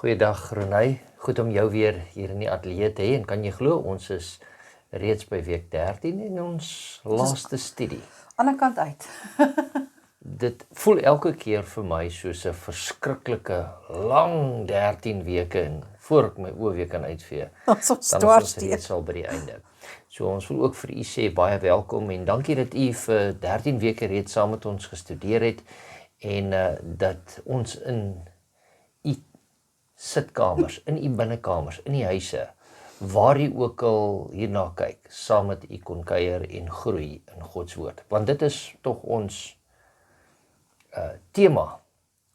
Goeiedag Renay, goed om jou weer hier in die ateljee te hê en kan jy glo, ons is reeds by week 13 in ons laaste studie. Aan die kant uit. Dit voel elke keer vir my soos 'n verskriklike lang 13 weke en voor ek my oë weer kan uitvee. Ons Dan is ons reeds al by die einde. So ons wil ook vir u sê baie welkom en dankie dat u vir 13 weke reeds saam met ons gestudeer het en dat ons in u sitkamers, in u binnekamers, in die huise, waar u ook al hierna kyk, saam met u kon kuier en groei in God se woord. Want dit is tog ons tema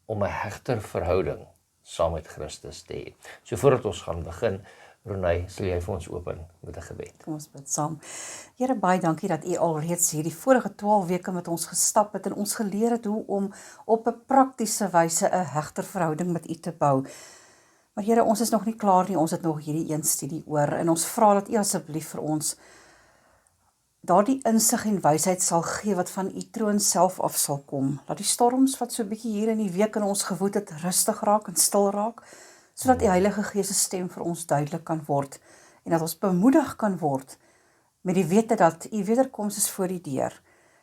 om 'n hegter verhouding saam met Christus te hê. So voordat ons gaan begin, Renay, sal jy vir ons open met 'n gebed. Kom ons bid saam. Here, baie dankie dat u alreeds hierdie vorige 12 weke met ons gestap het en ons geleer het hoe om op 'n praktiese wyse 'n hegter verhouding met u te bou. Maar Here, ons is nog nie klaar nie, ons het nog hierdie een studie oor en ons vra dat u asseblief vir ons daardie insig en wysheid sal gee wat van u troon self af sal kom. Laat die storms wat so 'n bietjie hier in die week in ons gewoed het, rustig raak en stil raak, sodat die Heilige Gees se stem vir ons duidelik kan word en dat ons bemoedig kan word met die wete dat u wederkoms is voor die deur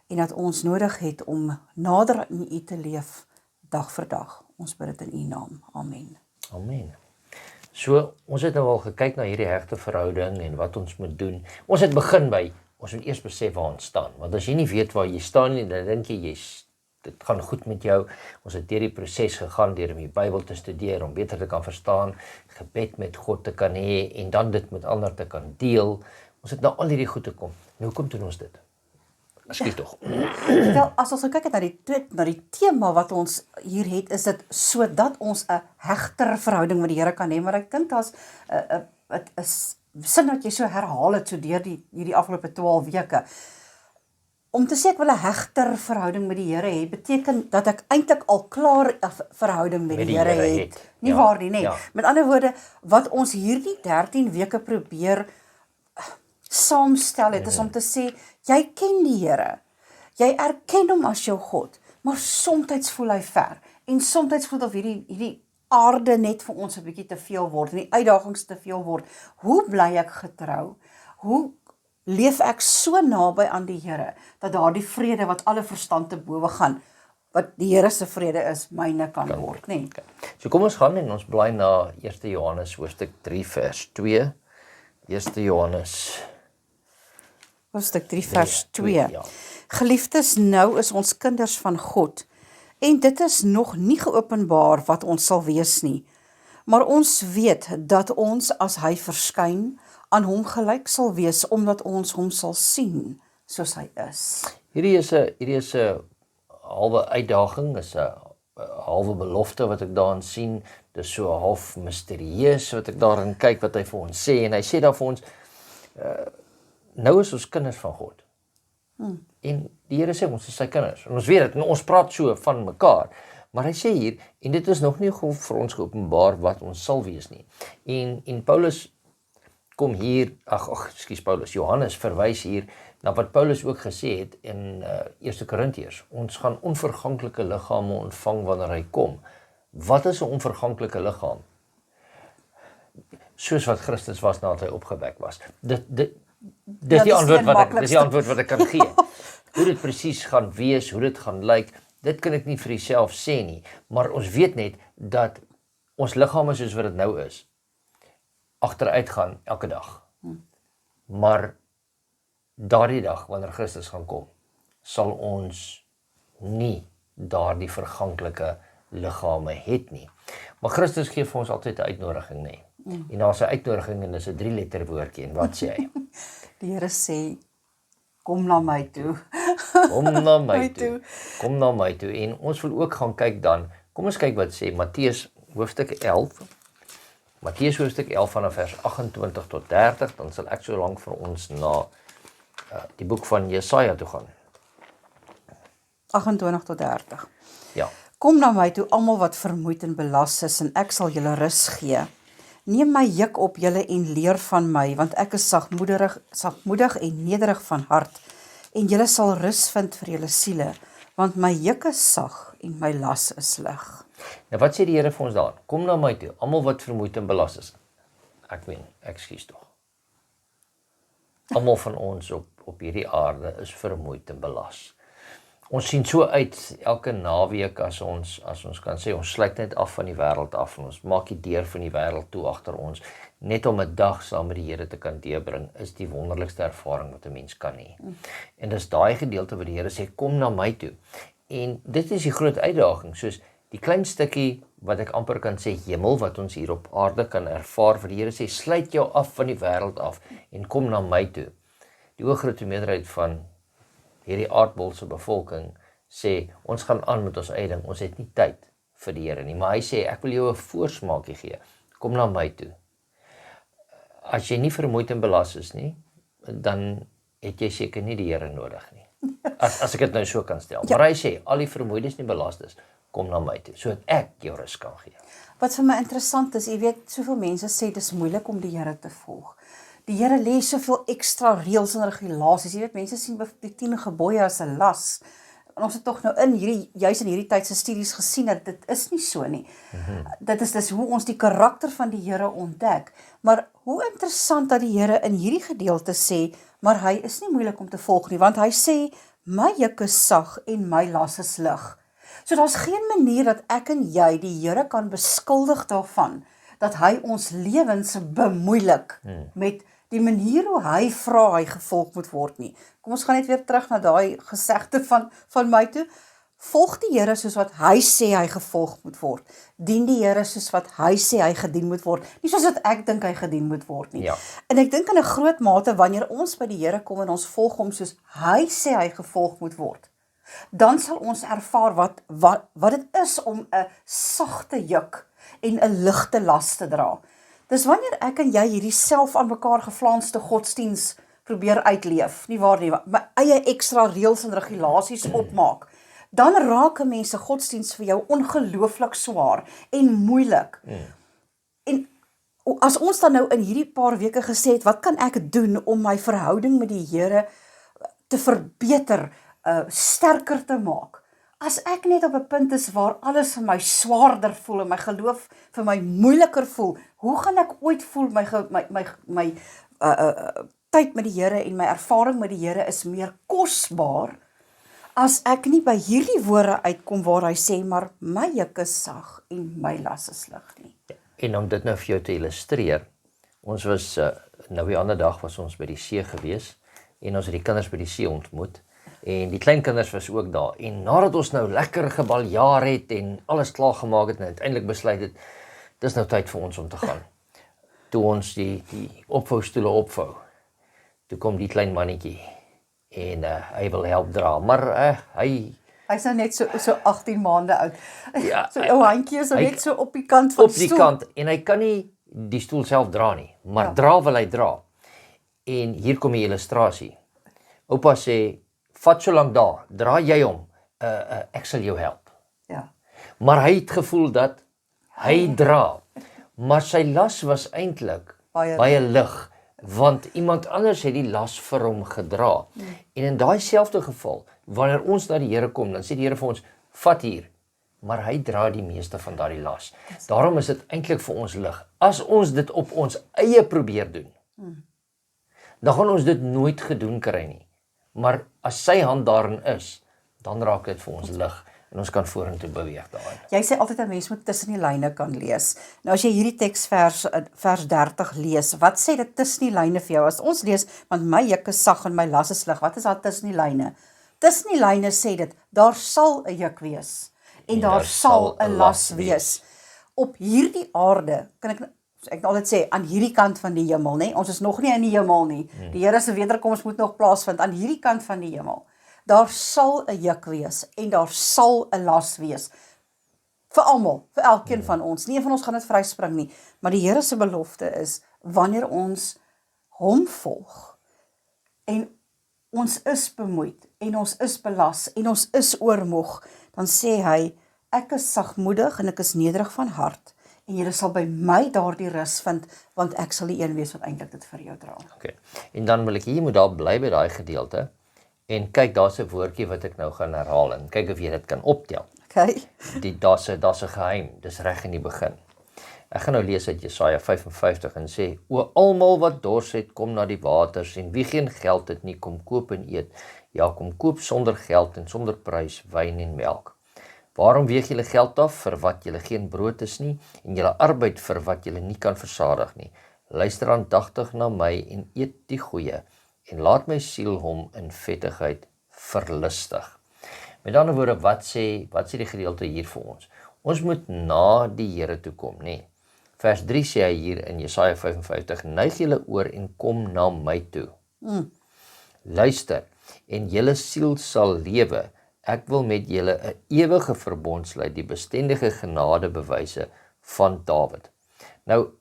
en dat ons nodig het om nader aan u te leef dag vir dag. Ons bid dit in u naam. Amen. Amen. So, ons het nou al gekyk na hierdie hegte verhouding en wat ons moet doen. Ons het begin by, ons moet eers besef waar ons staan. Want as jy nie weet waar jy staan nie, dan dink jy, dit gaan goed met jou. Ons het deur die proses gegaan, deur om die Bybel te studeer, om beter te kan verstaan, gebed met God te kan hê, en dan dit met ander te kan deel. Ons het nou al hierdie goed te kom. Nou, hoekom doen ons dit? Ekskuus tog. Wel, as ons kyk na die tema wat ons hier het, is dit sodat ons 'n hegter verhouding met die Here kan hê, maar ek dink daar's 'n sin wat jy so herhaal het so deur hierdie afgelope 12 weke. Om te sê ek wil 'n hegter verhouding met die Here hê, beteken dat ek eintlik al klaar 'n verhouding met die Here het. Nie waar nie, nee. Ja. Met ander woorde, wat ons hierdie 13 weke probeer saamstel het, is om te sê, jy ken die Here, jy erken hom as jou God, maar soms voel hy ver, en soms voel of hierdie aarde net vir ons 'n bietjie te veel word, en die uitdagings te veel word. Hoe bly ek getrou? Hoe leef ek so naby aan die Here, dat daardie vrede wat alle verstand te bowe gaan, wat die Here se vrede is, myne kan word, nee. So kom ons gaan en ons bly na 1 Johannes hoofstuk 3 vers 2. 1 Johannes Hoofstuk 3 vers 2. Ja. Geliefdes, nou is ons kinders van God, en dit is nog nie geopenbaar wat ons sal wees nie, maar ons weet dat ons, as hy verskyn, aan hom gelyk sal wees, omdat ons hom sal sien, soos hy is. Hierdie is 'n halwe uitdaging, is 'n halwe belofte wat ek daarin sien. Dis so half misterieus wat ek daarin kyk wat hy vir ons sê, en hy sê daar vir ons, nou is ons kinders van God. En die Here sê ons is sy kinders, en ons weet dit, en ons praat so van mekaar, maar hy sê hier, en dit is nog nie vir ons geopenbaar wat ons sal wees nie. En Paulus kom hier, Johannes verwys hier na wat Paulus ook gesê het in 1 Korintiërs. Ons gaan onverganklike liggame ontvang wanneer hy kom. Wat is 'n onverganklike liggaam? Soos wat Christus was nadat hy opgewek was. Dis die antwoord wat ek kan gee. Hoe dit presies gaan wees, hoe dit gaan lyk, dit kan ek nie vir jouself sê nie, maar ons weet net dat ons liggame soos wat dit nou is, agteruit gaan elke dag. Maar daardie dag, wanneer Christus gaan kom, sal ons nie daardie verganklike liggame het nie. Maar Christus gee vir ons altyd 'n uitnodiging, nee. En daar's 'n uitnodiging en dis 'n 3-letter woordjie, en wat sê hy? Die Here sê, kom na my toe. Kom na my toe. Kom na my toe. En ons wil ook gaan kyk dan, kom ons kyk wat sê Matteus hoofstuk 11. Matteus hoofstuk 11 vanaf vers 28 tot 30, dan sal ek so lank vir ons na die boek van Jesaja toe gaan. 28 tot 30. Ja. Kom na my toe, almal wat vermoeid en belas is, en ek sal julle rus gee. Neem my juk op julle en leer van my, want ek is sagmoedig en nederig van hart, en julle sal rus vind vir julle siele, want my juk is sag en my las is lig. Nou wat sê die Here vir ons daar? Kom na my toe, almal wat vermoeid en belas is. Ek meen, ekskuus tog. Almal van ons op hierdie aarde is vermoeid en belas. Ons sien so uit elke naweek as ons kan sê, ons sluit net af van die wêreld af en ons maak die deur van die wêreld toe agter ons, net om 'n dag saam met die Here te kan deurbring, is die wonderlikste ervaring wat 'n mens kan hê. En dis daai gedeelte wat die Here sê, kom na my toe. En dit is die groot uitdaging, soos die klein stukkie wat ek amper kan sê hemel, wat ons hier op aarde kan ervaar, vir die Here sê, sluit jou af van die wêreld af en kom na my toe. Die oorgrootste meerderheid van hierdie aardbol se bevolking sê, ons gaan aan met ons eie ding, ons het nie tyd vir die Here nie, maar hy sê, ek wil jou 'n voorsmaakie gee, kom na my toe. As jy nie vermoeid en belas is nie, dan het jy seker nie die Here nodig nie. As ek dit nou so kan stel. Ja. Maar hy sê, al die vermoeides en belastes, kom na my toe, sodat ek jou rus kan gee. Wat vir my interessant is, jy weet, soveel mense sê dis moeilik om die Here te volg. Die Here lê soveel ekstra reëls en regulasies. Jy weet, mense sien die 10 gebooie as 'n las. En ons het tog nou juis in hierdie tyd se studies gesien dat dit is nie so nie. Dit is dis hoe ons die karakter van die Here ontdek. Maar hoe interessant dat die Here in hierdie gedeelte sê, maar hy is nie moeilik om te volg nie, want hy sê, my juk is sag en my las is lig. So daar's geen manier dat ek en jy die Here kan beskuldig daarvan, dat hy ons lewens bemoeilik met die manier hoe hy vra hy gevolg moet word nie. Kom ons gaan net weer terug na daai gesegde van my toe. Volg die Here soos wat hy sê hy gevolg moet word. Dien die Here soos wat hy sê hy gedien moet word. Nie soos wat ek dink hy gedien moet word nie. Ja. En ek dink in 'n groot mate, wanneer ons by die Here kom en ons volg hom soos hy sê hy gevolg moet word, dan sal ons ervaar wat dit is om 'n sagte juk en 'n ligte las te dra. Dis wanneer ek en jy hierdie self aan mekaar geflaanste godsdiens probeer uitleef, nie waar nie, my eie ekstra reëls en regulasies opmaak, dan raak 'n mens se godsdiens vir jou ongelooflik swaar en moeilik. En as ons dan nou in hierdie paar weke gesê het, wat kan ek doen om my verhouding met die Here te verbeter, sterker te maak? As ek net op 'n punt is waar alles vir my swaarder voel en my geloof vir my moeiliker voel, hoe gaan ek ooit voel my tyd met die Here en my ervaring met die Here is meer kosbaar as ek nie by hierdie woorde uitkom waar hy sê, maar my juk is sag en my las is lig nie. En om dit nou vir jou te illustreer, ons was, nou die ander dag was ons by die see gewees, en ons het die kinders by die see ontmoet, en die kleinkinders was ook daar, en nadat ons nou lekker gebaljaar het, en alles klaar gemaak het, en uiteindelik besluit het, dis nou tyd vir ons om te gaan. Toe ons die opvoustoele opvou, toe kom die klein mannetjie, en hy wil help dra, maar Hy's nou net so 18 maande oud. Ja, so ou handjie is net so op die kant van die stoel. Op die kant, en hy kan nie die stoel self dra nie, maar dra wil hy dra. En hier kom die illustrasie. Oupa sê, vat so lank daar, dra jy hom, ek sal jou help. Ja. Maar hy het gevoel dat hy dra, maar sy las was eintlik baie lig, want iemand anders het die las vir hom gedra. En in daai selfde geval, wanneer ons na die Here kom, dan sê die Here vir ons, vat hier, maar hy dra die meeste van daardie las. Daarom is dit eintlik vir ons lig. As ons dit op ons eie probeer doen, dan gaan ons dit nooit gedoen kry nie. Maar as sy hand daarin is, dan raak dit vir ons lig en ons kan vorentoe beweeg daarin. Jy sê altyd 'n mens moet tussen die lyne kan lees. Nou as jy hierdie vers 30 lees, wat sê dit tussen die lyne vir jou? As ons lees, want my juk is sag en my las is lig, wat is daar tussen die lyne? Tussen die lyne sê dit, daar sal 'n juk wees en daar sal 'n las wees. Op hierdie aarde, kan ek altyd sê, aan hierdie kant van die hemel, nê? Ons is nog nie in die hemel nie. Die Here se wederkoms moet nog plaasvind aan hierdie kant van die hemel. Daar sal 'n juk wees en daar sal 'n las wees. Vir almal, vir elkeen van ons. Nie een van ons gaan dit vryspring nie, maar die Here se belofte is, wanneer ons hom volg, en ons is bemoeid, en ons is belas, en ons is oormoeg, dan sê hy, ek is sagmoedig en ek is nederig van hart, en julle sal by my daardie rus vind, want ek sal die een wees wat eintlik dit vir jou dra. Okay. En dan wil ek hier moet daar bly by daai gedeelte, en kyk, daar's 'n woordjie wat ek nou gaan herhaal, en kyk of jy dit kan optel. Okay. Daar's 'n geheim, dis reg in die begin. Ek gaan nou lees uit Jesaja 55 en sê: O almal wat dors het, kom na die waters, en wie geen geld het nie, kom koop en eet. Ja, kom koop sonder geld en sonder prys wyn en melk. Waarom weeg julle geld af vir wat julle geen brood is nie, en julle arbeid vir wat julle nie kan versadig nie? Luister aandagtig na my en eet die goeie, en laat my siel hom in vettigheid verlustig. Met ander woorde, wat sê die gedeelte hier vir ons? Ons moet na die Here toe kom, nê? Vers 3 sê hy hier in Jesaja 55, neig julle oor en kom na my toe. Luister, en julle siel sal lewe. Ek wil met julle 'n ewige verbond sluit, die bestendige genadebewyse van Dawid. Nou,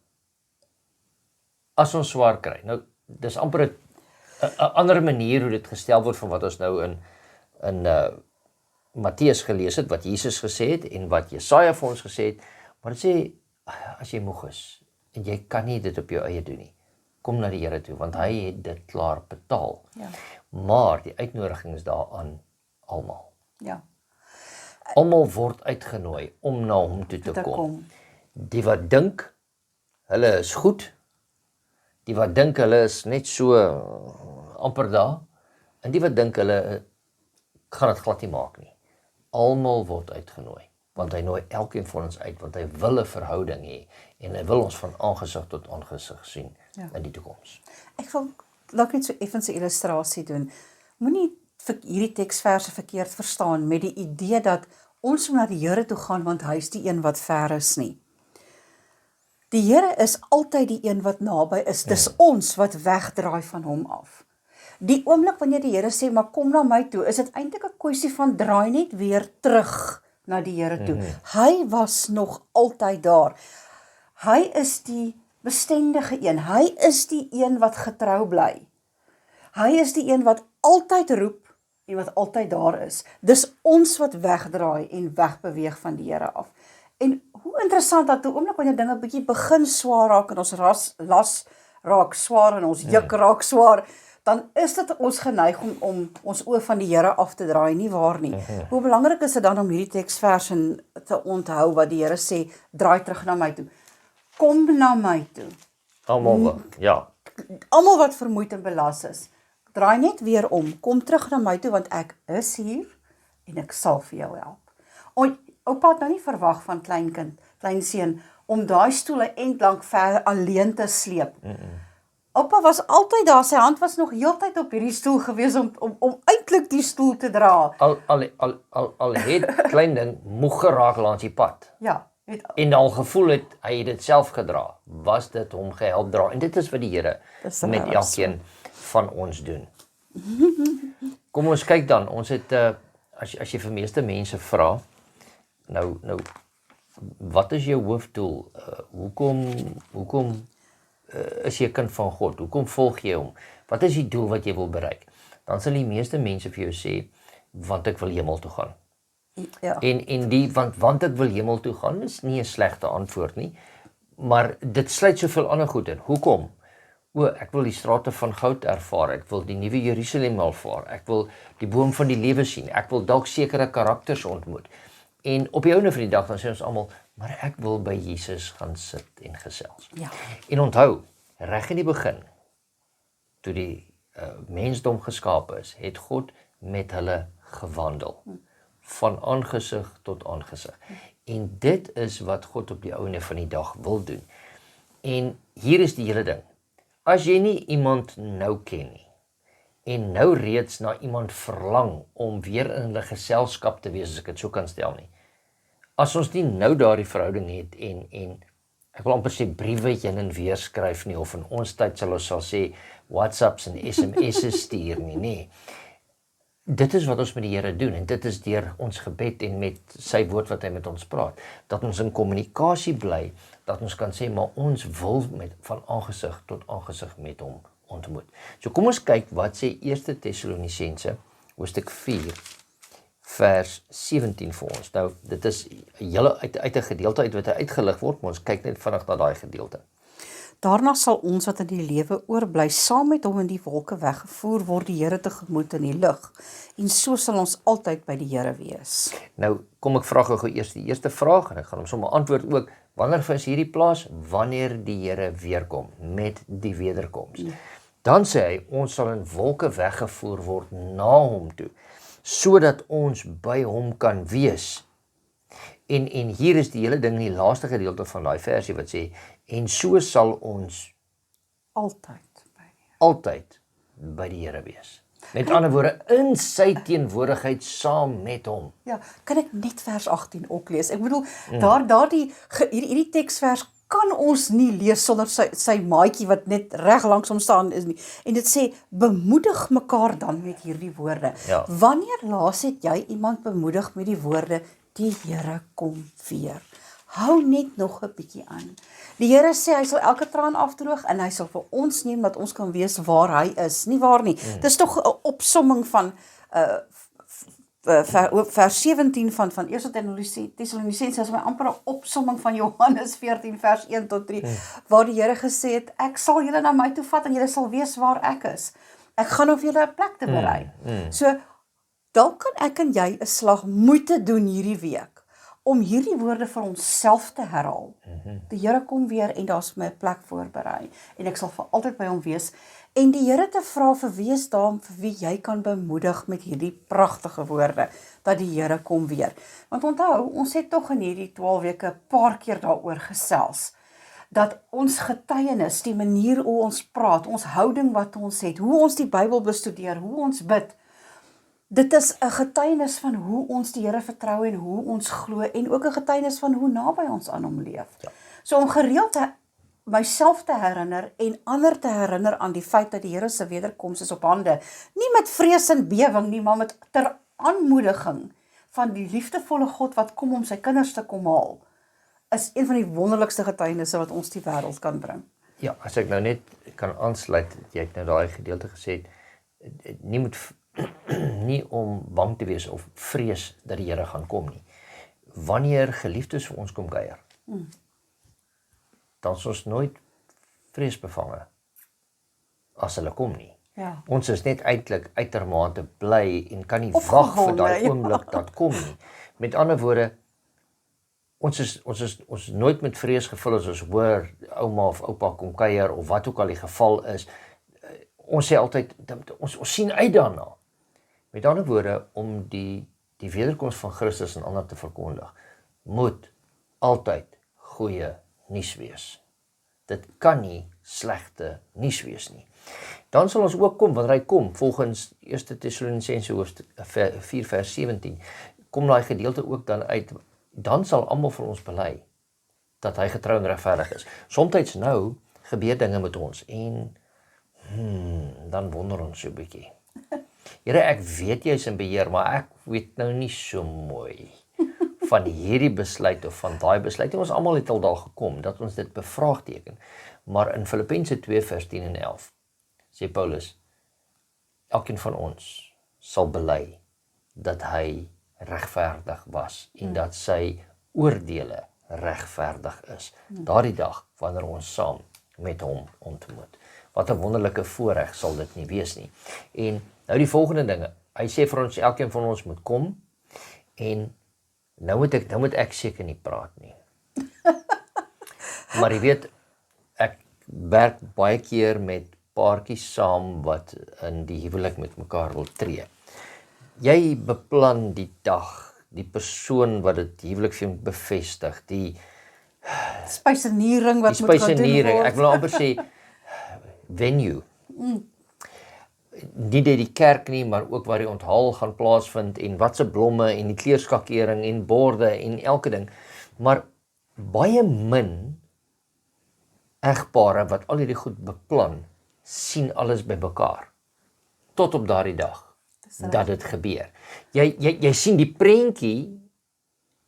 as ons swaar kry, nou, dis amper 'n ander manier hoe dit gestel word van wat ons nou in Matteus gelees het, wat Jesus gesê het en wat Jesaja vir ons gesê het, maar dit sê, as jy moeg is, en jy kan nie dit op jou eie doen nie, kom na die Here toe, want hy het dit klaar betaal. Ja. Maar die uitnodiging is daar aan almal. Ja. Almal word uitgenooi om na hom toe te kom. Die wat dink, hulle is goed, die wat dink, hulle is net so amper daar, en die wat dink, hulle gaan dit glad nie maak nie. Almal word uitgenooi, want hy nooi elkeen van ons uit, want hy wil 'n verhouding hê, en hy wil ons van aangesig tot aangesig sien in die toekoms. Ek wil dalk net so effens 'n illustrasie doen. Moenie hierdie teksverse verkeerd verstaan met die idee dat ons moet na die Here toe gaan, want hy is die een wat ver is nie. Die Here is altyd die een wat naby is, dis ons wat wegdraai van hom af. Die oomblik wanneer die Here sê, maar kom na my toe, is dit eintlik 'n kwessie van draai net weer terug na die Here toe. Hy was nog altyd daar. Hy is die bestendige een. Hy is die een wat getrou bly. Hy is die een wat altyd roep en wat altyd daar is. Dis ons wat wegdraai en wegbeweeg van die Here af. En hoe interessant dat toe oomblik wanneer dinge bietjie begin swaar raak en ons las raak swaar en ons juk raak swaar, dan is dit ons geneig om ons oë van die Here af te draai, nie waar nie. Hoe belangrik is dit dan om hierdie teksvers te onthou wat die Here sê, draai terug na my toe. Kom na my toe. Almal wat vermoeid en belas is, draai net weer om, kom terug na my toe, want ek is hier en ek sal vir jou help. Oupa het nou nie verwag van kleinseun, om daai stoel 'n end lank ver alleen te sleep. Oupa was altyd daar, sy hand was nog heeltyd op hierdie stoel gewees om eintlik die stoel te dra. Al het klein ding moeg geraak langs die pad. Ja. En al gevoel het, hy het dit self gedra, was dit hom gehelp dra. En dit is wat die Here met elkeen van ons doen. Kom ons kyk dan, ons het, as jy vir meeste mense vra, nou, wat is jou hoofdoel? Hoekom is jy 'n kind van God? Hoekom volg jy hom? Wat is die doel wat jy wil bereik? Dan sal die meeste mense vir jou sê, want ek wil hemel toe gaan. Ja. En want ek wil hemel toe gaan, is nie 'n slegte antwoord nie, maar dit sluit soveel ander goed in. Hoekom? Ek wil die strate van goud ervaar, ek wil die nuwe Jerusalem ervaar, ek wil die boom van die lewe sien, ek wil dalk sekere karakters ontmoet. En op die einde van die dag dan sê ons almal, maar ek wil by Jesus gaan sit en gesels. Ja. En onthou, reg in die begin, toe die mensdom geskape is, het God met hulle gewandel. Van aangesig tot aangesig. En dit is wat God op die einde van die dag wil doen. En hier is die hele ding. As jy nie iemand nou ken nie, en nou reeds na iemand verlang om weer in hulle geselskap te wees, as ek dit so kan stel nie. As ons nie nou daardie verhouding het en ek wil amper sê briewe heen en weer skryf nie, of in ons tyd sal ons sê WhatsApps en SMS'e stuur nie, nee. Dit is wat ons met die Here doen, en dit is deur ons gebed en met sy woord wat hy met ons praat, dat ons in kommunikasie bly, dat ons kan sê, maar ons wil van aangesig tot aangesig met hom ontmoet. So kom ons kyk wat sê 1 Tessalonisense, hoofstuk 4, vers 17 vir ons. Nou, dit is hele uit 'n gedeelte uit wat uitgelig word, maar ons kyk net vinnig na daai gedeelte. Daarna sal ons wat in die lewe oorbly saam met hom in die wolke weggevoer word die Here tegemoet in die lug. En so sal ons altyd by die Here wees. Nou, kom ek vra gou eers die eerste vraag, en ek gaan hom sommer antwoord ook, wanneer is hierdie plaas? Wanneer die Here weerkom, met die wederkoms. Dan sê hy, ons sal in wolke weggevoer word na hom toe, sodat ons by hom kan wees. En hier is die hele ding in die laaste gedeelte van daai versie wat sê, en so sal ons altyd by die Here wees. Met ander woorde, in sy teenwoordigheid saam met hom. Ja, kan ek net vers 18 ook lees? Ek bedoel, hierdie teksvers kan ons nie lees sonder sy maatjie wat net reg langs hom staan is nie. En dit sê, bemoedig mekaar dan met hierdie woorde. Ja. Wanneer laas het jy iemand bemoedig met die woorde, die Here kom weer? Hou net nog 'n bietjie aan. Die Here sê hy sal elke traan afdroog en hy sal vir ons neem dat ons kan weet waar hy is. Nie waar nie. Dis tog 'n opsomming van vers 17 van 1 Tessalonisense is my amper 'n opsomming van Johannes 14 vers 1 tot 3 waar die Here gesê het, ek sal julle na my toe vat en julle sal weet waar ek is. Ek gaan om vir julle 'n plek te berei. So dalk kan ek en jy 'n slag moeite doen hierdie week om hierdie woorde vir onsself te herhaal. Die Here kom weer en daar's vir my 'n plek voorberei en ek sal vir altyd by hom wees en die Here te vra vir wie is daar vir wie jy kan bemoedig met hierdie pragtige woorde dat die Here kom weer. Want onthou, ons het tog in hierdie 12 weke 'n paar keer daaroor gesels dat ons getuienis, die manier hoe ons praat, ons houding wat ons het, hoe ons die Bybel bestudeer, hoe ons bid, dit is 'n getuienis van hoe ons die Here vertrou en hoe ons glo en ook 'n getuienis van hoe naby ons aan hom leef. Ja. So om gereeld myself te herinner en ander te herinner aan die feit dat die Here se wederkoms is op hande, nie met vrees en bewering nie, maar met ter aanmoediging van die liefdevolle God wat kom om sy kinders te kom haal, is een van die wonderlikste getuienisse wat ons die wêreld kan bring. Ja, as ek nou net kan aansluit, jy het nou daai gedeelte gesê, nie om bang te wees of vrees dat die Here gaan kom nie. Wanneer geliefdes vir ons kom kuier, dan is ons nooit vreesbevange as hulle kom nie. Ja. Ons is net eintlik uitermate bly en kan nie wag Opgewonde, vir daai ja. oomblik dat kom nie. Met ander woorde, ons is nooit met vrees gevul as ons hoor ouma of oupa kom kuier of wat ook al die geval is. Ons sê altyd, ons sien uit daarna. Met ander woorde, om die wederkoms van Christus en ander te verkondig, moet altyd goeie nuus wees. Dit kan nie slegte nuus wees nie. Dan sal ons ook kom, wanneer hy kom, volgens 1 Tessalonisense hoofstuk 4 vers 17, kom daai gedeelte ook dan uit, dan sal almal vir ons bely, dat hy getrou en regverdig is. Somtyds nou, gebeur dinge met ons, en dan wonder ons so 'n bietjie. Here, ek weet jy is in beheer, maar ek weet nou nie so mooi van hierdie besluit of van daai besluit. En ons almal het al daar gekom, dat ons dit bevraagteken. Maar in Filippense 2 vers 10 en 11, sê Paulus, elkeen van ons sal bely dat hy regverdig was en dat sy oordeele regverdig is. Daardie dag, wanneer ons saam met hom ontmoet. Wat 'n wonderlike voorreg sal dit nie wees nie. En nou die volgende dinge. Hy sê vir ons, elkeen van ons moet kom, en nou moet ek seker nie praat nie. Maar jy weet, ek werk baie keer met paartjies saam wat in die huwelik met mekaar wil tree. Jy beplan die dag, die persoon wat dit huwelik vir jou moet bevestig, die Spysenering wat moet gedoen word. ek wil amper sê venue. Nie net die kerk nie, maar ook waar die onthaal gaan plaasvind en watse blomme en die kleurskakering en borde en elke ding. Maar baie min egpare wat al hierdie goed beplan, sien alles by mekaar. Tot op daardie dag dat dit gebeur. Jy sien die prentjie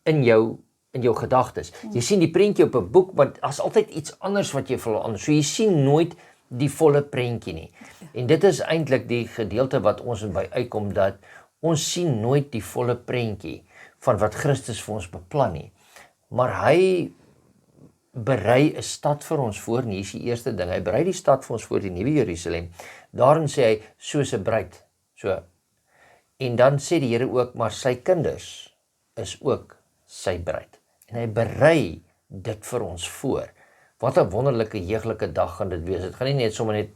in jou gedagtes. Jy sien die prentjie op 'n boek, want daar's altyd iets anders wat jy wil anders. So jy sien nooit die volle prentjie nie. En dit is eintlik die gedeelte wat ons by uitkom, dat ons sien nooit die volle prentjie van wat Christus vir ons beplan nie. Maar hy berei 'n stad vir ons voor, en hier is die eerste ding, hy berei die stad vir ons voor, die nuwe Jerusalem. Daarin sê hy, soos 'n bruid. So, en dan sê die Here ook, maar sy kinders is ook sy bruid. En hy berei dit vir ons voor. Wat 'n wonderlike, heeglike dag gaan dit wees. Dit gaan nie net sommer net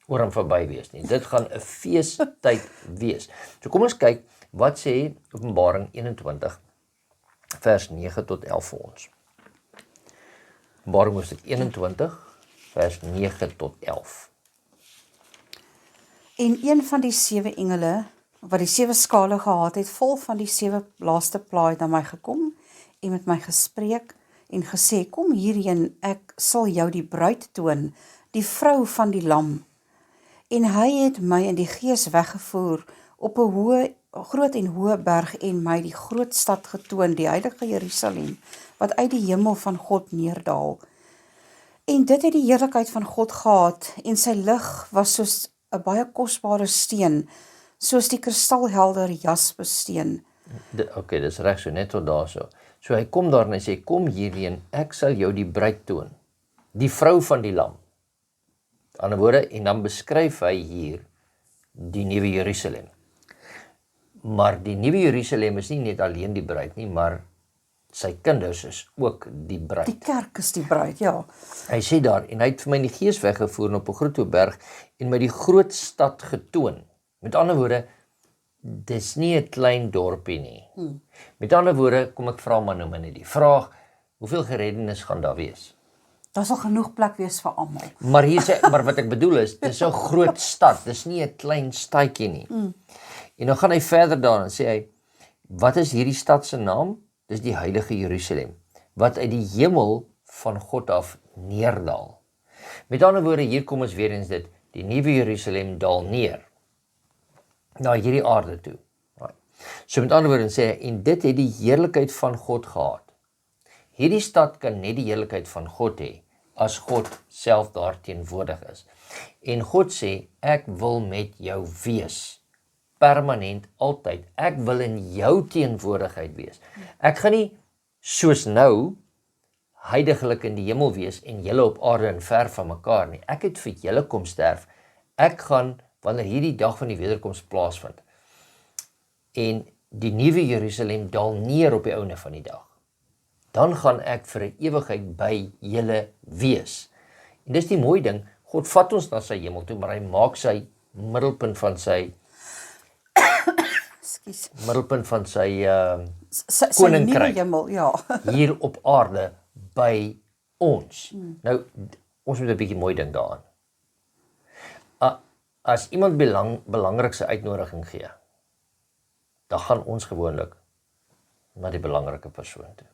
oor en verby wees nie. Dit gaan 'n feestyd wees. So kom ons kyk, wat sê Openbaring 21, vers 9 tot 11 vir ons. Openbaring hoofstuk 21, vers 9 tot 11. En een van die 7 engele, wat die 7 skale gehad het, vol van die 7 laaste plaai na my gekom, en met my gespreek, en gesê, kom hierheen, ek sal jou die bruid toon, die vrou van die lam. En hy het my in die gees weggevoer, op 'n groot en hoë berg, en my die groot stad getoon, die heilige Jerusalem, wat uit die hemel van God neerdaal. En dit het die heerlikheid van God gehad, en sy lig was soos 'n baie kosbare steen, soos die kristalhelder jaspissteen. Okay, dis reg, so net tot daar so. So hy kom daar en hy sê, kom hierheen, ek sal jou die bruid toon, die vrou van die lam. Aan die woorde, en dan beskryf hy hier die nuwe Jerusalem. Maar die nuwe Jerusalem is nie net alleen die bruid nie, maar sy kinders is ook die bruid. Die kerk is die bruid, ja. Hy sê daar, en hy het vir my in die gees weggevoer op 'n groot hoë berg, en my die groot stad getoon. Met ander woorde, dis nie 'n klein dorpie nie. Met ander woorde, kom ek vra maar nou maar net die vraag, hoeveel gereddenis gaan daar wees? Daar sal genoeg plek wees vir almal. Maar wat ek bedoel is, dis 'n groot stad, dis nie 'n klein stadjie nie. En dan gaan hy verder daar en sê hy, wat is hierdie stad se naam? Dis die heilige Jerusalem, wat uit die hemel van God af neerdaal. Met ander woorde, hier kom ons weer eens dit, die nuwe Jerusalem daal neer na hierdie aarde toe. So met ander woorde sê hy, en dit het die heerlikheid van God gehad. Hierdie stad kan net die heerlikheid van God hê, as God self daar teenwoordig is. En God sê, ek wil met jou wees, permanent, altyd. Ek wil in jou teenwoordigheid wees. Ek gaan nie soos nou heiliglik in die hemel wees en julle op aarde en ver van mekaar nie. Ek het vir julle kom sterf. Ek gaan, wanneer hierdie dag van die wederkoms plaasvind, en die nuwe Jerusalem daal neer op die einde van die dag, dan gaan ek vir 'n ewigheid by julle wees. En dis die mooi ding, God vat ons na sy hemel toe, maar hy maak sy middelpunt van sy Sy nuwe koninkryk hemel, ja. hier op aarde by ons. Nou, ons moet 'n bietjie mooi ding daaraan. As iemand belangrik sy uitnodiging gee, dan gaan ons gewoonlik na die belangrike persoon toe.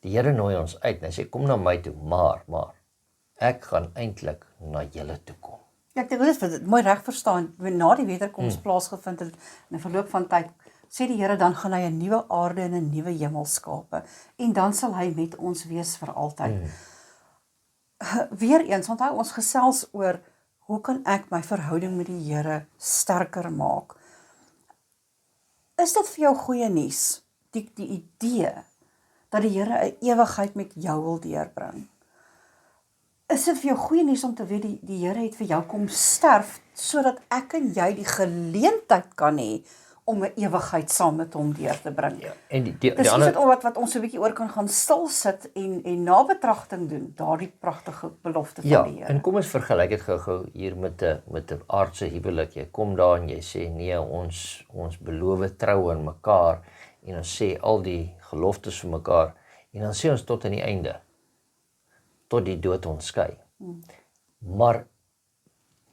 Die Here nooi ons uit en hy sê, kom na my toe, maar, ek gaan eintlik na julle toe kom. Ja, ek dink dit is mooi reg verstaan, na die wederkoms plaasgevind het, in 'n verloop van tyd, sê die Here, dan gaan hy 'n nuwe aarde en 'n nuwe hemel skape, en dan sal hy met ons wees vir altyd. Weereens, onthou ons gesels oor, hoe kan ek my verhouding met die Here sterker maak? Is dit vir jou goeie nuus, die idee, dat die Here 'n ewigheid met jou wil deurbring? Is dit vir jou goeie nuus om te weet, die Here het vir jou kom sterf, sodat ek en jy die geleentheid kan hê, om 'n ewigheid saam met hom deur te bring. Ja, en Dis die ander, wat ons so 'n bietjie oor kan gaan stil sit en nabetragting doen, daardie pragtige belofte van ja, die Here. en kom ons vergelyk dit gou-gou hier met 'n aardse huwelik. Jy kom daar en jy sê, nee, ons beloof trou aan mekaar, en ons sê al die geloftes vir mekaar, en dan sê ons tot aan die einde, tot die dood ons skei. Maar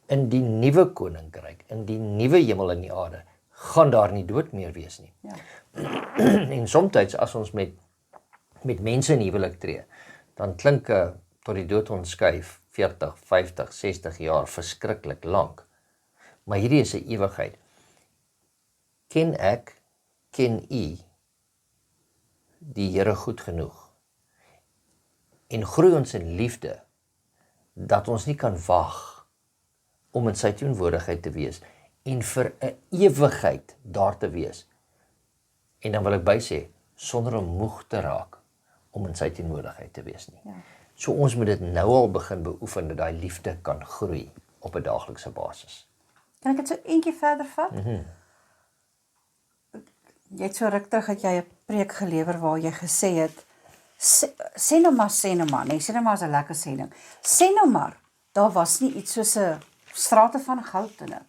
in die nuwe koninkryk, in die nuwe hemel en die aarde, gaan daar nie dood meer wees nie. Ja. En soms as ons met mense in huwelik tree, dan klink tot die dood ons skei 40, 50, 60 jaar verskriklik lank. Maar hierdie is 'n ewigheid. Ken u die Here goed genoeg? En groei ons in liefde, dat ons nie kan wag om in sy teenwoordigheid te wees, en vir 'n ewigheid daar te wees. En dan wil ek bysê, sonder om moeg te raak, om in sy teenwoordigheid te wees nie. Ja. So ons moet dit nou al begin beoefen, dat daai liefde kan groei op 'n daaglikse basis. Kan ek dit so eentjie verder vat? Jy het so ruk terug het jy 'n preek gelewer waar jy gesê het, sê nou maar, nee, sê nou maar is 'n lekker sê ding. Sê nou maar, daar was nie iets soos 'n strate van goud in 'n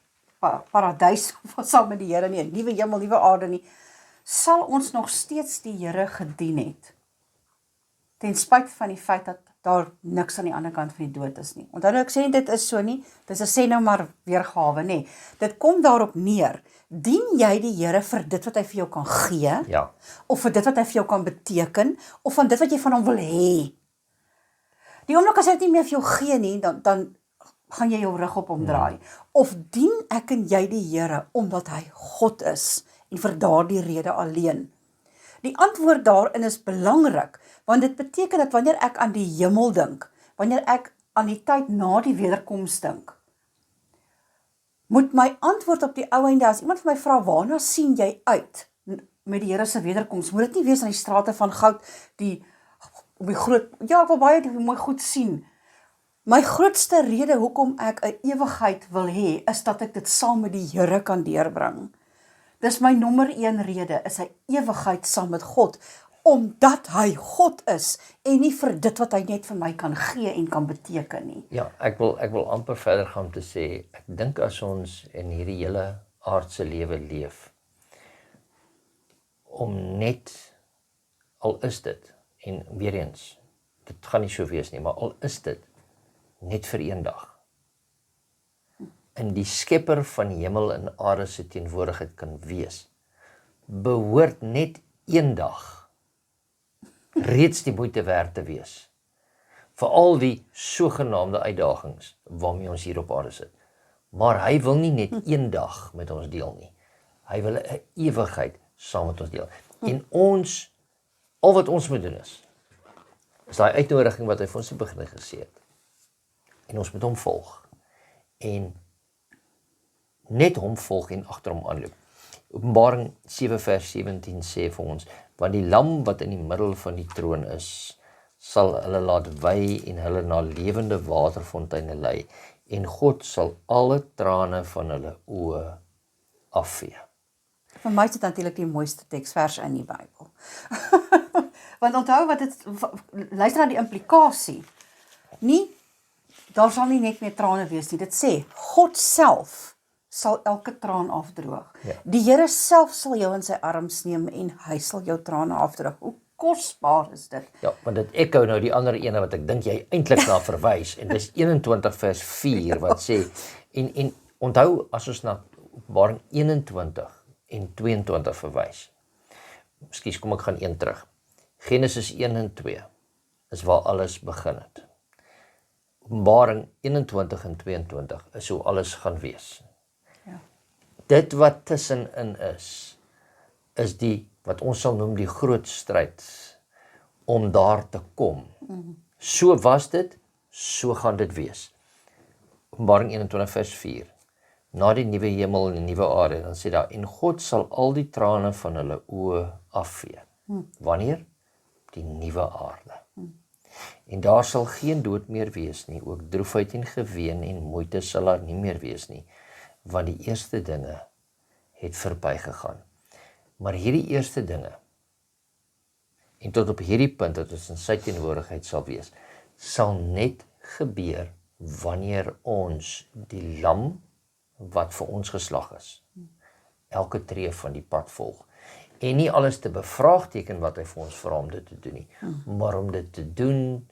paradys saam met die Here nie, 'n nuwe hemel, nuwe aarde nie. Sal ons nog steeds die Here gedien het? Ten spyte van die feit dat daar niks aan die ander kant van die dood is nie. Onthou nou, ek sê dit is so nie, dit is 'n sê nou maar weergawe nie. Dit kom daarop neer, dien jy die Here vir dit wat hy vir jou kan gee, Ja, of vir dit wat hy vir jou kan beteken, of van dit wat jy van hom wil hê. Die oomblik as hy dit nie meer vir jou gee nie, dan gaan jy jou rug op hom draai. Of dien ek en jy die Here omdat hy God is en vir daardie rede alleen? Die antwoord daarin is belangrik, want dit beteken dat wanneer ek aan die hemel dink, wanneer ek aan die tyd na die wederkoms dink, moet my antwoord op die ou einde, as iemand vir my vra, waarna sien jy uit met die Here se wederkoms, moet dit nie wees aan die strate van goud, op die groot, ja, ek wil baie mooi goed sien. My grootste rede hoekom ek 'n ewigheid wil hê, is dat ek dit saam met die Here kan deurbring. Dis my nommer 1 rede, is 'n ewigheid saam met God, omdat hy God is, en nie vir dit wat hy net vir my kan gee en kan beteken nie. ja, ek wil amper verder gaan om te sê, ek dink as ons in hierdie hele aardse lewe leef, om net, al is dit, en weer eens, dit gaan nie so wees nie, maar al is dit, net vir een dag, in die skepper van hemel en aarde se teenwoordigheid kan wees, behoort net een dag reeds die moeite werd te wees, vir al die sogenaamde uitdagings waarmee ons hier op aarde sit. Maar hy wil nie net een dag met ons deel nie, hy wil 'n ewigheid saam met ons deel. En ons, al wat ons moet doen is daai uitnodiging wat hy vir ons in die begin gesê het, en ons moet hom volg, en net hom volg en agter hom aanloop. Openbaring 7 vers 17 sê vir ons, want die lam wat in die middel van die troon is, sal hulle laat wy en hulle na lewende waterfonteine lei, en God sal alle trane van hulle oë afvee. Vir my is dit natuurlik die mooiste teksvers in die Bybel. Want onthou wat dit, luister na die implikasie. Daar sal nie net meer trane wees nie. Dit sê, God self sal elke traan afdroog. Ja. Die Here self sal jou in sy arms neem en hy sal jou trane afdroog. Hoe kosbaar is dit? Ja, want dit echo nou die ander ene wat ek dink jy eintlik na verwys, en dis 21 vers 4 wat sê, en onthou as ons na Openbaring 21 en 22 verwys. Ekskuus, kom ek gaan een terug. Genesis 1 en 2 is waar alles begin het. Openbaring 21 en 22 is hoe alles gaan wees. Ja. Dit wat tussenin is die, wat ons sal noem die groot stryd, om daar te kom. So was dit, so gaan dit wees. Openbaring 21 vers 4. Na die nuwe hemel en die nuwe aarde, dan sê daar, en God sal al die trane van hulle oë afvee. Wanneer? Die nuwe aarde. En daar sal geen dood meer wees nie, ook droefheid en geween en moeite sal daar nie meer wees nie, want die eerste dinge het verbygegaan. Maar hierdie eerste dinge, en tot op hierdie punt dat ons in sy teenwoordigheid sal wees, sal net gebeur wanneer ons die lam wat vir ons geslag is, elke tree van die pad volg. En nie alles te bevraagteken wat hy vir ons vra om dit te doen nie, maar om dit te doen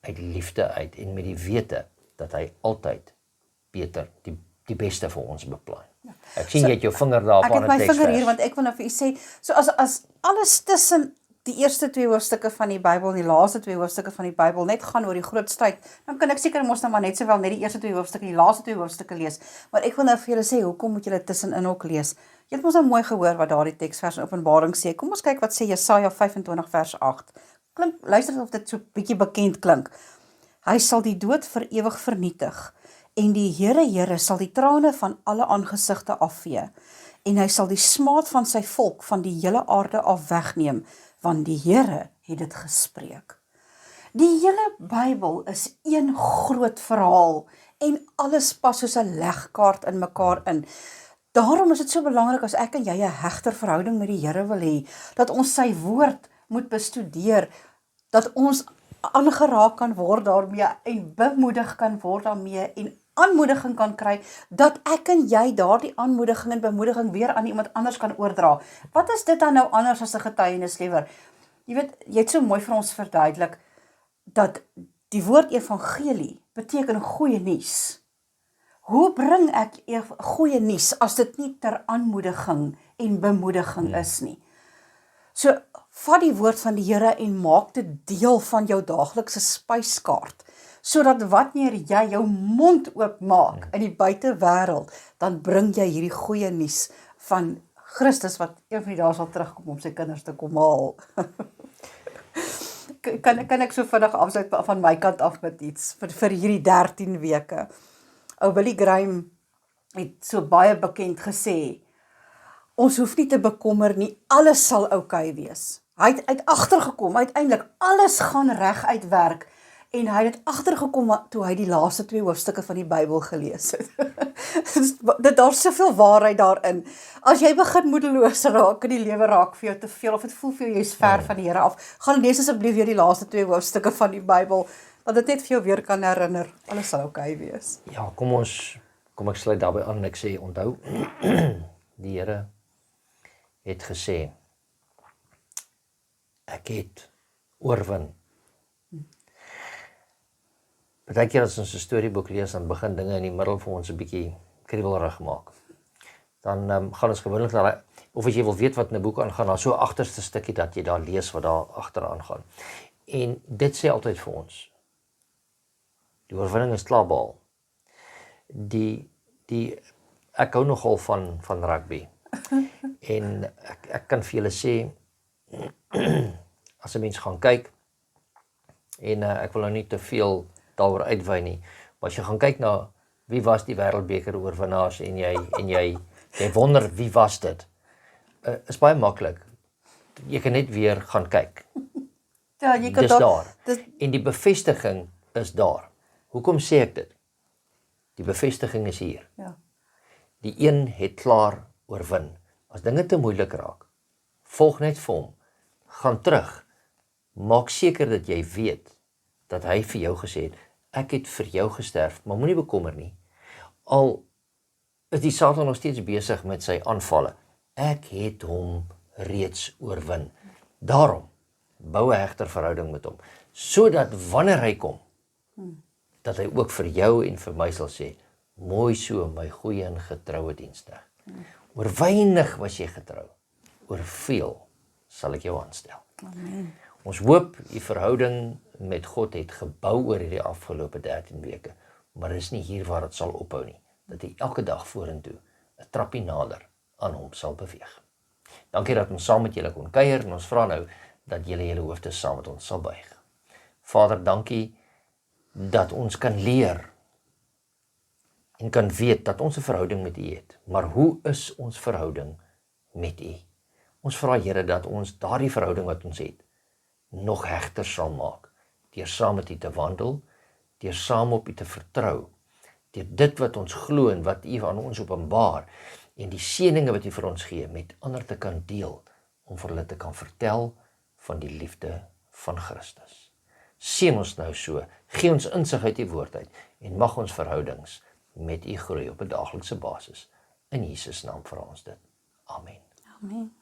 uit liefde uit en met die wete dat hy altyd beter, die beste vir ons beplan. Ek sien jy het jou vinger daar op aan 'n teksvers. Ek het my vinger hier, want ek wil nou vir u sê, so as alles tussen die eerste 2 hoofstukke van die Bybel en die laaste 2 hoofstukke van die Bybel net gaan oor die groot stryd, dan kan ek seker mos nou maar net sowel net die eerste 2 hoofstukke en die laaste 2 hoofstukke lees. Maar ek wil nou vir julle sê, hoekom moet julle tussenin ook lees? Jy het mos nou mooi gehoor wat daardie teksvers in Openbaring sê. Kom ons kyk wat sê Jesaja 25 vers 8. Luister of dit so bietjie bekend klink. Hy sal die dood vir ewig vernietig, en die Here sal die trane van alle aangesigte afvee, en hy sal die smaad van sy volk van die hele aarde af wegneem, want die Here het dit gespreek. Die hele Bybel is een groot verhaal en alles pas soos 'n legkaart in mekaar in. Daarom is dit so belangrik as ek en jy 'n hegter verhouding met die Here wil hê, dat ons sy woord moet bestudeer, dat ons aangeraak kan word daarmee en bemoedig kan word daarmee en aanmoediging kan kry, dat ek en jy daardie aanmoediging en bemoediging weer aan iemand anders kan oordra. Wat is dit dan nou anders as 'n getuienis, liewer? Jy weet, jy het so mooi vir ons verduidelik, dat die woord evangelie beteken goeie nuus. Hoe bring ek goeie nuus as dit nie ter aanmoediging en bemoediging is nie? So, vat die woord van die Here en maak dit deel van jou daaglikse spyskaart, sodat wanneer jy jou mond oopmaak in die buitewêreld, dan bring jy hierdie goeie nuus van Christus wat een van die dae sal terugkom om sy kinders te kom haal. Kan ek so vinnig afsluit van my kant af met iets vir hierdie 13 weke. Ou Billy Graham het so baie bekend gesê, ons hoef nie te bekommer nie, alles sal oukei wees. Hy het agtergekom, uiteindelik alles gaan reg uitwerk, en hy het agtergekom toe hy die laaste 2 hoofstukke van die Bybel gelees het. Daar's soveel waarheid daarin. As jy begin moedeloos raak en die lewe raak vir jou te veel, of dit voel vir jou jy's ver van die Here af, gaan lees asseblief weer die laaste 2 hoofstukke van die Bybel, dat dit net vir jou weer kan herinner, alles sal oukei wees. Ja, kom ek sluit daarbey aan en ek sê, onthou, die Here het gesê, ek het oorwin. Partykeer as ons 'n storieboek lees, dan begin dinge in die middel vir ons 'n bietjie kriebelrig maak. Dan gaan ons gewoonlik na, of as jy wil weet wat in 'n boek aangaan, dan so 'n agterste stukkie dat jy daar lees wat daar agteraan gaan. En dit sê altyd vir ons, die oorwinning is klaar behaal. Ek hou nogal van rugby. En ek kan vir julle sê, as 'n mens gaan kyk, en ek wil nou nie te veel daaroor uitwy nie, maar as jy gaan kyk na wie was die wêreldbeker oorwinnaars en jy wonder wie was dit, is baie maklik. Jy kan net weer gaan kyk. Ja, jy kan Dis daar. En die bevestiging is daar. Hoekom sê ek dit? Die bevestiging is hier. Ja. Die een het klaar oorwin. As dinge te moeilik raak, volg net vir hom. Gaan terug. Maak seker dat jy weet dat hy vir jou gesê het, ek het vir jou gesterf, maar moenie bekommer nie. Al is die Satan nog steeds besig met sy aanvalle, ek het hom reeds oorwin. Daarom, bou 'n hegter verhouding met hom, sodat wanneer hy kom, dat hy ook vir jou en vir my sal sê, mooi so my goeie en getroue diensknegt. Oor weinig was jy getrou, oor veel sal ek jou aanstel. Amen. Ons hoop die verhouding met God het gebou oor hierdie afgelope 13 weke, maar dit is nie hier waar dit sal ophou nie, dat jy elke dag vorentoe 'n trappie nader aan hom sal beweeg. Dankie dat ons saam met julle kon kuier en ons vra nou dat julle hoofde saam met ons sal buig. Vader, dankie dat ons kan leer en kan weet dat ons 'n verhouding met U het, maar hoe is ons verhouding met U? Ons vra Here dat ons daardie verhouding wat ons het, nog hegter sal maak, deur saam met U te wandel, deur saam op U te vertrou, deur dit wat ons glo en wat U aan ons openbaar, en die seëninge wat U vir ons gee, met ander te kan deel, om vir hulle te kan vertel van die liefde van Christus. Seën ons nou so, gee ons insig uit U woord uit, en mag ons verhoudings met U groei op 'n daaglikse basis. In Jesus naam vra ons dit. Amen. Amen.